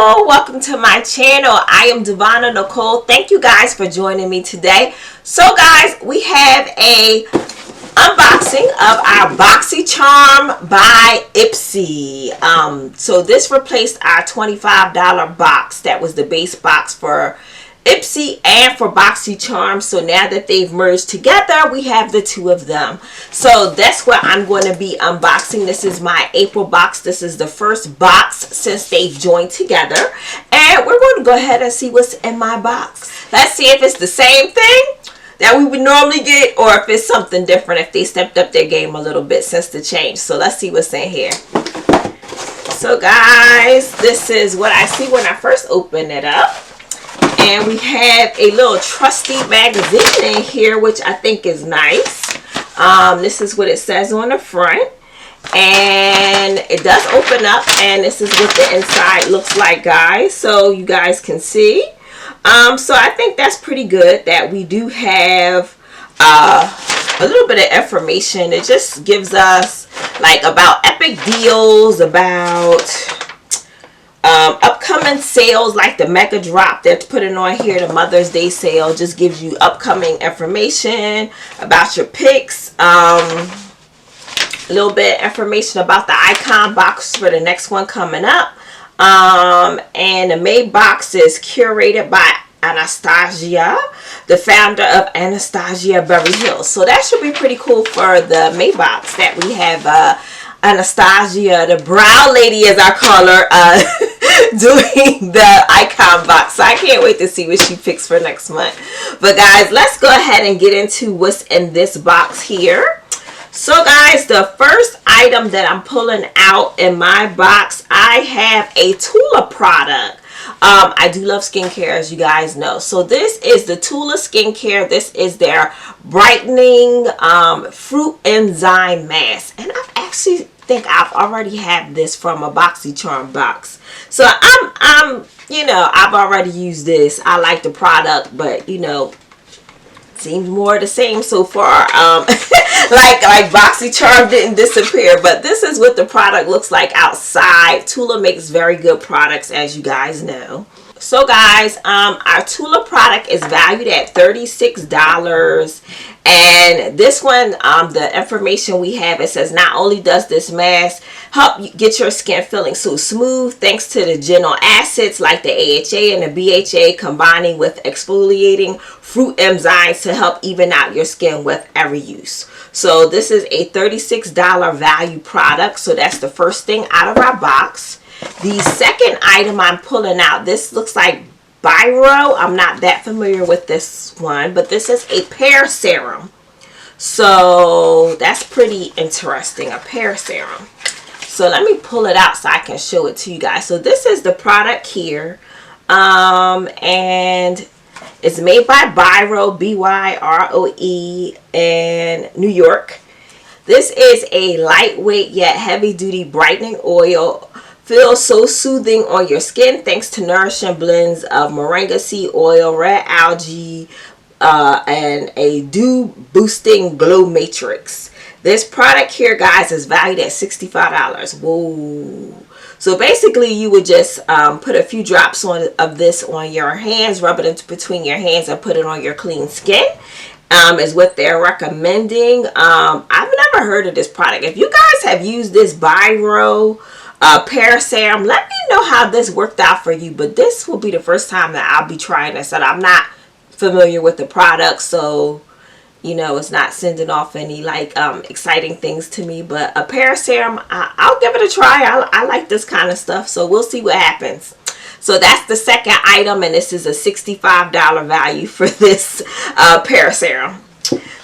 Hello, welcome to my channel. I am Devonna Nicole. Thank you guys for joining me today. So guys, we have a unboxing of our Boxycharm by IPSY. So this replaced our $25 box that was the base box for IPSY and for Boxycharm. So now that they've merged together, we have the two of them. So that's what I'm going to be unboxing. This is my April box. This is the first box since they've joined together. And we're going to go ahead and see what's in my box. Let's see if it's the same thing that we would normally get or if it's something different, if they stepped up their game a little bit since the change. So let's see what's in here. So guys, this is what I see when I first open it up. And we have a little trusty magazine in here, which I think is nice. This is what it says on the front. And it does open up, and this is what the inside looks like, guys. So you guys can see. So I think that's pretty good that we do have a little bit of information. It just gives us like about epic deals, about upcoming sales, like the mega drop that's putting on here, the Mother's Day sale. Just gives you upcoming information about your picks, a little bit of information about the icon box for the next one coming up, and the May box is curated by Anastasia, the founder of Anastasia Berry Hills. So that should be pretty cool for the May box that we have Anastasia, the brow lady as I call her, doing the icon box. So I can't wait to see what she picks for next month. But guys, let's go ahead and get into what's in this box here. So guys, the first item that I'm pulling out in my box, I have a Tula product. I do love skincare, as you guys know. So this is the Tula Skincare. This is their brightening fruit enzyme mask. And I've actually think I've already had this from a Boxycharm box. So I'm you know, I've already used this. I like the product, but you know, seems more the same so far. like Boxycharm didn't disappear, but this is what the product looks like outside. Tula makes very good products, as you guys know. So guys, our Tula product is valued at $36. And this one, the information we have, it says not only does this mask help you get your skin feeling so smooth thanks to the gentle acids like the AHA and the BHA combining with exfoliating fruit enzymes to help even out your skin with every use. So this is a $36 value product. So that's the first thing out of our box. The second item I'm pulling out, this looks like Biro. I'm not that familiar with this one, but this is a Pear Serum. So that's pretty interesting, a Pear Serum. So let me pull it out so I can show it to you guys. So this is the product here, and it's made by Biro, B-Y-R-O-E, in New York. This is a lightweight yet heavy-duty brightening oil. Feels so soothing on your skin thanks to nourishing blends of moringa seed oil, red algae, and a dew boosting glow matrix. This product here, guys, is valued at $65. Whoa. So basically you would just put a few drops of this on your hands, rub it into between your hands, and put it on your clean skin. Is what they're recommending. I've never heard of this product. If you guys have used this Biro Pear Serum, let me know how this worked out for you. But this will be the first time that I'll be trying this, and I'm not familiar with the product, so you know, it's not sending off any like exciting things to me. But a Pear Serum, I'll give it a try. I like this kind of stuff, so we'll see what happens. So that's the second item, and this is a $65 value for this Pear Serum.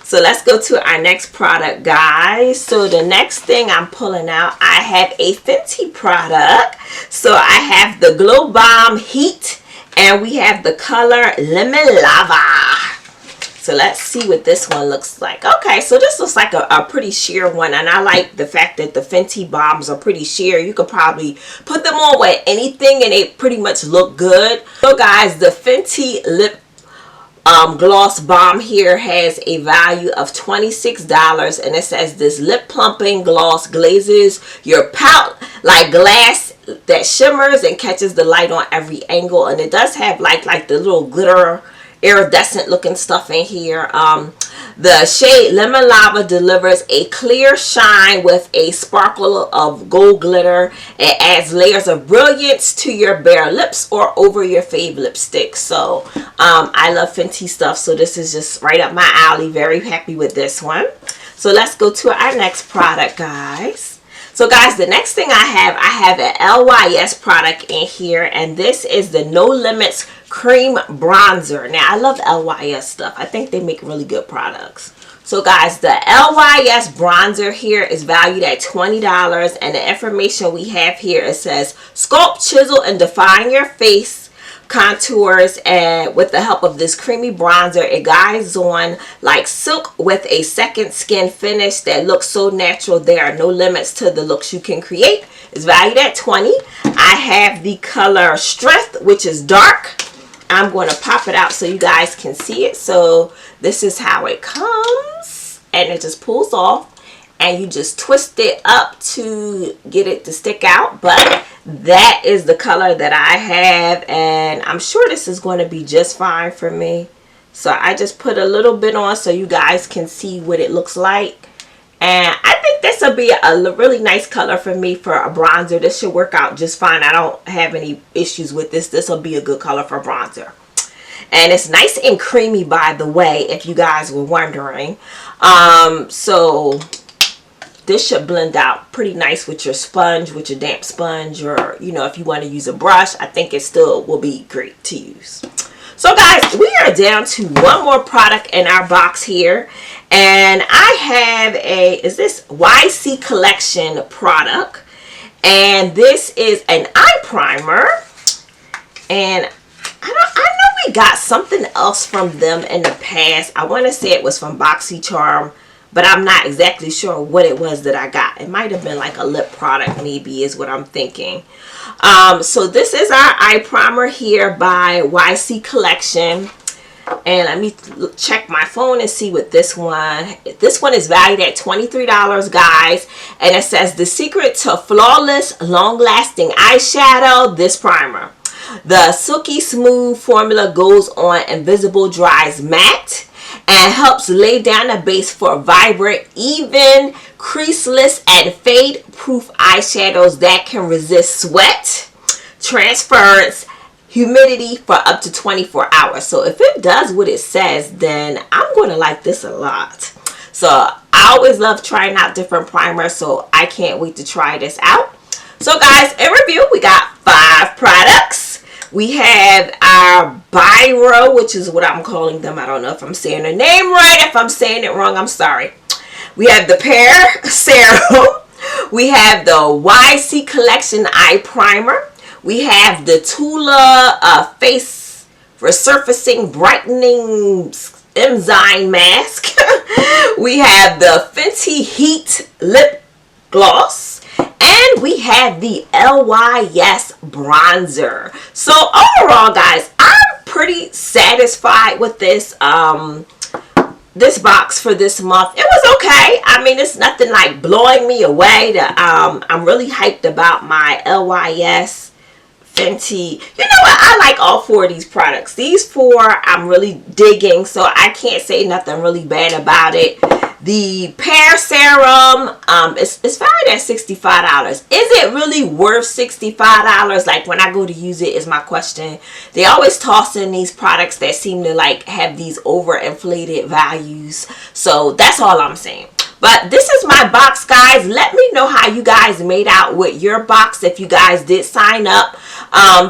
So let's go to our next product, guys. So the next thing I'm pulling out, I have a Fenty product. So I have the Glow Bomb Heat, and we have the color Lemon Lava. So let's see what this one looks like. Okay, so this looks like a pretty sheer one, and I like the fact that the Fenty bombs are pretty sheer. You could probably put them on with anything and they pretty much look good. So guys, the Fenty lip gloss bomb here has a value of $26, and it says this lip plumping gloss glazes your pout like glass that shimmers and catches the light on every angle. And it does have like the little glitter iridescent looking stuff in here. The shade Lemon Lava delivers a clear shine with a sparkle of gold glitter. It adds layers of brilliance to your bare lips or over your fave lipstick. So I love Fenty stuff, so this is just right up my alley. Very happy with this one. So let's go to our next product, guys. So guys, the next thing I have an LYS product in here, and this is the No Limits Cream Bronzer. Now, I love LYS stuff. I think they make really good products. So guys, the LYS bronzer here is valued at $20, and the information we have here, it says sculpt, chisel, and define your face contours, and with the help of this creamy bronzer, it guides on like silk with a second skin finish that looks so natural. There are no limits to the looks you can create. It's valued at $20. I have the color Strength, which is dark. I'm going to pop it out so you guys can see it. So this is how it comes, and it just pulls off, and you just twist it up to get it to stick out. But that is the color that I have, and I'm sure this is going to be just fine for me. So I just put a little bit on so you guys can see what it looks like. And I think this will be a really nice color for me for a bronzer. This should work out just fine. I don't have any issues with this. This will be a good color for bronzer. And it's nice and creamy, by the way, if you guys were wondering. So this should blend out pretty nice with your sponge, with your damp sponge, or, you know, if you want to use a brush, I think it still will be great to use. So guys, we are down to one more product in our box here, and I have is this YC Collection product, and this is an eye primer, and I know we got something else from them in the past. I want to say it was from Boxycharm, but I'm not exactly sure what it was that I got. It might have been like a lip product, maybe, is what I'm thinking. So this is our eye primer here by YC Collection. And let me check my phone and see what this one. This one is valued at $23, guys. And it says the secret to flawless, long-lasting eyeshadow, this primer. The silky smooth formula goes on invisible, dries matte, and helps lay down a base for vibrant, even, creaseless, and fade-proof eyeshadows that can resist sweat, transference, humidity for up to 24 hours. So if it does what it says, then I'm going to like this a lot. So I always love trying out different primers, so I can't wait to try this out. So guys, in review, we got 5 products. We have our Biro, which is what I'm calling them. I don't know if I'm saying the name right. If I'm saying it wrong, I'm sorry. We have the Pear Serum. We have the YC Collection Eye Primer. We have the Tula Face Resurfacing Brightening Enzyme Mask. We have the Fenty Heat Lip Gloss. And we have the LYS Bronzer. So overall, guys, I'm pretty satisfied with this this box for this month. It was okay. I mean, it's nothing like blowing me away. I'm really hyped about my LYS Fenty. You know what? I like all 4 of these products. These 4 I'm really digging, so I can't say nothing really bad about it. The Pear Serum, it's valued at $65. Is it really worth $65? Like, when I go to use it is my question. They always toss in these products that seem to like have these overinflated values. So that's all I'm saying. But this is my box, guys. Let me know how you guys made out with your box. If you guys did sign up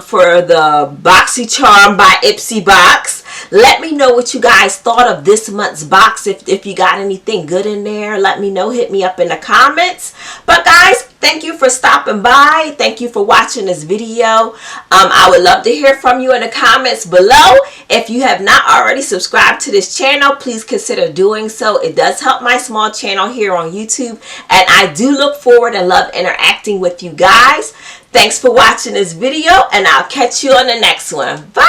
for the Boxycharm by IPSY box. Let me know what you guys thought of this month's box. If you got anything good in there, let me know. Hit me up in the comments. But guys, thank you for stopping by. Thank you for watching this video. I would love to hear from you in the comments below. If you have not already subscribed to this channel, please consider doing so. It does help my small channel here on YouTube, and I do look forward and love interacting with you guys. Thanks for watching this video, and I'll catch you on the next one. Bye!